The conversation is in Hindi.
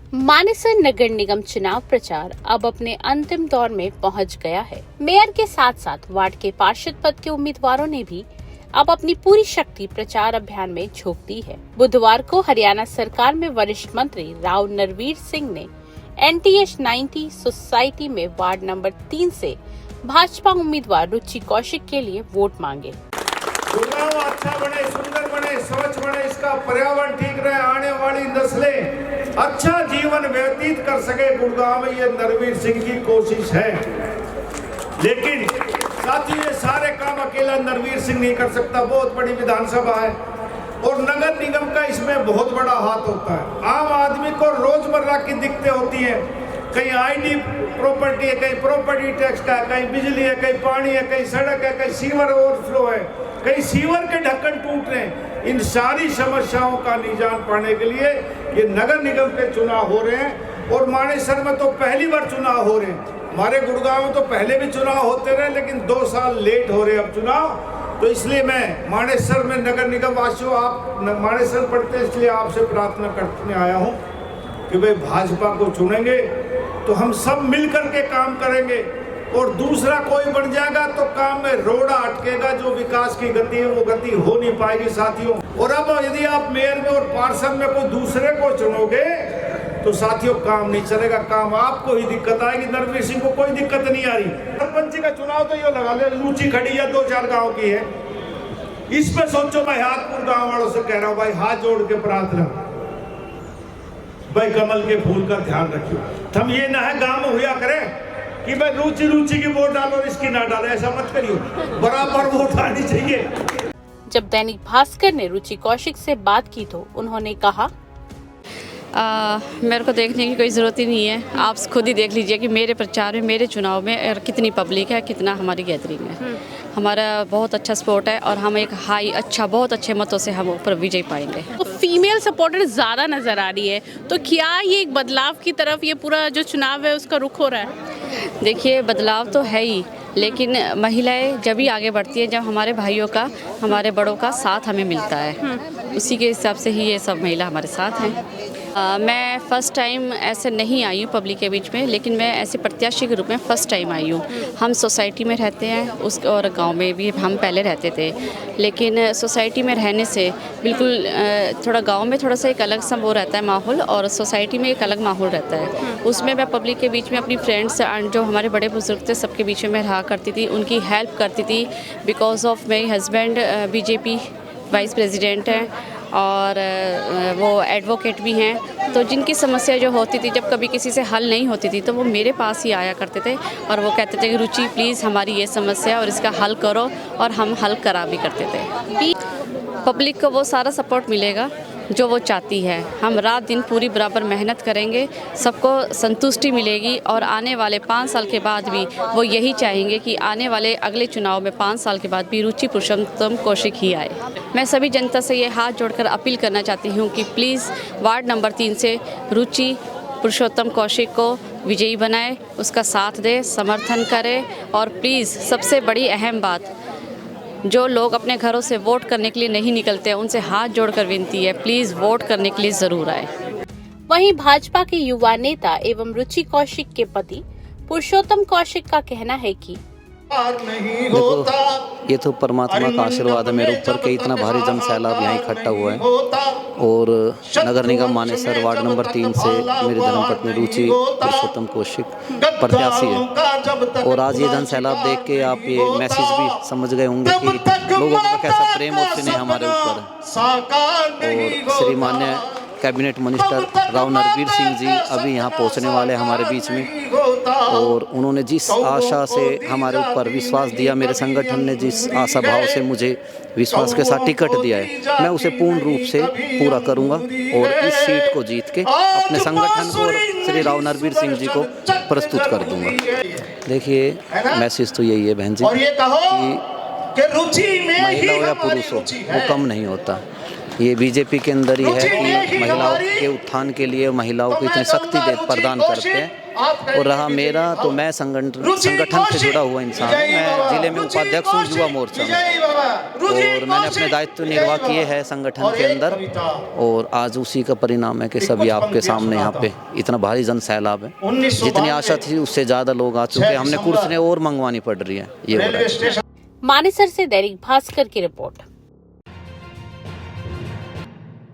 मानेसर नगर निगम चुनाव प्रचार अब अपने अंतिम दौर में पहुंच गया है। मेयर के साथ साथ वार्ड के पार्षद पद के उम्मीदवारों ने भी अब अपनी पूरी शक्ति प्रचार अभियान में झोंक दी है। बुधवार को हरियाणा सरकार में वरिष्ठ मंत्री राव नरवीर सिंह ने NTH 90 सोसाइटी में वार्ड नंबर 3 से भाजपा उम्मीदवार रुचि कौशिक के लिए वोट मांगे। गुड़गांव अच्छा बने, सुंदर बने, स्वच्छ बने, इसका पर्यावरण ठीक रहे, आने वाली नस्लें अच्छा जीवन व्यतीत कर सके, गुड़गांव में ये नरवीर सिंह की कोशिश है। लेकिन साथियों, ये सारे काम अकेला नरवीर सिंह नहीं कर सकता। बहुत बड़ी विधानसभा है और नगर निगम का इसमें बहुत बड़ा हाथ होता है। आम आदमी को रोजमर्रा की दिक्कतें होती हैं, कहीं ID प्रॉपर्टी है, कहीं प्रॉपर्टी टैक्स का है, कहीं बिजली है, कहीं पानी है, कहीं सड़क है, कहीं सीवर ओवरफ्लो है, कहीं सीवर के ढक्कन टूट रहे हैं। इन सारी समस्याओं का निजान पाने के लिए ये नगर निगम के चुनाव हो रहे हैं और मानेसर में तो पहली बार चुनाव हो रहे हैं। हमारे गुड़गांव में तो पहले भी चुनाव होते रहे, लेकिन 2 साल लेट हो रहे अब चुनाव। तो इसलिए मैं मानेसर में नगर निगम वासियों, आप मानेसर पढ़ते हैं, इसलिए आपसे प्रार्थना करने आया हूँ कि भाई भाजपा को चुनेंगे तो हम सब मिलकर के काम करेंगे और दूसरा कोई बन जाएगा तो काम में रोड़ा अटकेगा। जो विकास की गति है वो गति हो नहीं पाएगी साथियों। और अब यदि आप मेयर में और पार्षद में कोई दूसरे को चुनोगे तो साथियों काम नहीं चलेगा, काम आपको ही दिक्कत आएगी। नरवीर सिंह को कोई दिक्कत नहीं आ रही। सरपंच का चुनाव तो ये लगा ले, रुचि खड़ी है 2-4 गाँव की है, इस पे सोचो। मैं हाथपुर गाँव वालों से कह रहा हूँ भाई, हाथ जोड़ के प्रार्थना, भाई कमल के फूल का ध्यान रखियो। हम ये ना है गांव में हुआ करें कि भाई रुचि की वोट डालो और इसकी ना डालो, ऐसा मत करियो, बराबर वोट आनी चाहिए। जब दैनिक भास्कर ने रुचि कौशिक से बात की तो उन्होंने कहा, मेरे को देखने की कोई ज़रूरत ही नहीं है। आप खुद ही देख लीजिए कि मेरे प्रचार में, मेरे चुनाव में कितनी पब्लिक है, कितना हमारी गैदरिंग है। हमारा बहुत अच्छा सपोर्ट है और हम एक बहुत अच्छे मतों से हम ऊपर विजय पाएंगे। तो फीमेल सपोर्टर ज़्यादा नज़र आ रही है, तो क्या ये एक बदलाव की तरफ ये पूरा जो चुनाव है उसका रुख हो रहा है? देखिए, बदलाव तो है ही, लेकिन महिलाएं जब भी आगे बढ़ती है, जब हमारे भाइयों का, हमारे बड़ों का साथ हमें मिलता है, उसी के हिसाब से ही ये सब महिला हमारे साथ हैं। मैं फ़र्स्ट टाइम ऐसे नहीं आई हूँ पब्लिक के बीच में, लेकिन मैं ऐसे प्रत्याशी के रूप में फ़र्स्ट टाइम आई हूँ। हम सोसाइटी में रहते हैं और गांव में भी हम पहले रहते थे, लेकिन सोसाइटी में रहने से बिल्कुल थोड़ा गांव में थोड़ा सा एक अलग सा वो रहता है माहौल, और सोसाइटी में एक अलग माहौल रहता है। उसमें मैं पब्लिक के बीच में अपनी फ्रेंड्स जो हमारे बड़े बुजुर्ग थे सबके बीच में मैं रहा करती थी, उनकी हेल्प करती थी। बिकॉज ऑफ मेरी हस्बैंड BJP वाइस प्रेसिडेंट हैं और वो एडवोकेट भी हैं, तो जिनकी समस्या जो होती थी, जब कभी किसी से हल नहीं होती थी तो वो मेरे पास ही आया करते थे और वो कहते थे कि रुचि प्लीज़ हमारी ये समस्या और इसका हल करो, और हम हल करा भी करते थे। पब्लिक को वो सारा सपोर्ट मिलेगा जो वो चाहती है। हम रात दिन पूरी बराबर मेहनत करेंगे, सबको संतुष्टि मिलेगी, और आने वाले 5 साल के बाद भी वो यही चाहेंगे कि आने वाले अगले चुनाव में 5 साल के बाद भी रुचि पुरुषोत्तम कौशिक ही आए। मैं सभी जनता से ये हाथ जोड़कर अपील करना चाहती हूँ कि प्लीज़ वार्ड नंबर 3 से रुचि पुरुषोत्तम कौशिक को विजयी बनाए, उसका साथ दे, समर्थन करे, और प्लीज़ सबसे बड़ी अहम बात, जो लोग अपने घरों से वोट करने के लिए नहीं निकलते हैं, उनसे हाथ जोड़कर विनती है, प्लीज़ वोट करने के लिए ज़रूर आए। वहीं भाजपा के युवा नेता एवं रुचि कौशिक के पति पुरुषोत्तम कौशिक का कहना है कि देखो, ये तो परमात्मा का आशीर्वाद है मेरे ऊपर कि इतना भारी जन सैलाब यहाँ इकट्ठा हुआ है। और नगर निगम मानेसर वार्ड नंबर 3 से मेरी धर्मपत्नी रुचि पुरुषोत्तम कौशिक प्रत्याशी है। और आज ये जन सैलाब देख के आप ये मैसेज भी समझ गए होंगे कि लोगों का कैसा प्रेम और स्नेह हमारे ऊपर है। और श्री मान्य कैबिनेट मिनिस्टर राव नरवीर सिंह जी अभी यहाँ पहुँचने वाले हमारे बीच में, और उन्होंने जिस आशा से हमारे ऊपर विश्वास दिया, मेरे संगठन ने जिस आशा भाव से मुझे विश्वास के साथ टिकट दिया है, मैं उसे पूर्ण रूप से पूरा करूँगा और इस सीट को जीत के अपने संगठन को और श्री राव नरवीर सिंह जी को प्रस्तुत कर दूँगा। देखिए, मैसेज तो यही है बहन जी कि महिला हो या पुरुष हो, वो कम नहीं होता। ये बीजेपी के अंदर ही है कि महिलाओं के उत्थान के लिए महिलाओं को इतनी शक्ति प्रदान करते हैं। और रहा मेरा, तो मैं संगठन से जुड़ा हुआ इंसान हूँ। मैं जिले में उपाध्यक्ष हूँ युवा मोर्चा में, और मैंने अपने दायित्व निर्वाह किए हैं संगठन के अंदर। और आज उसी का परिणाम है कि सभी आपके सामने यहाँ पे इतना भारी जन सैलाब है। जितनी आशा थी उससे ज़्यादा लोग आ चुके हैं। हमने कुर्सियाँ और मंगवानी पड़ रही है। ये हो रहा है। मानेसर से दैनिक भास्कर की रिपोर्ट।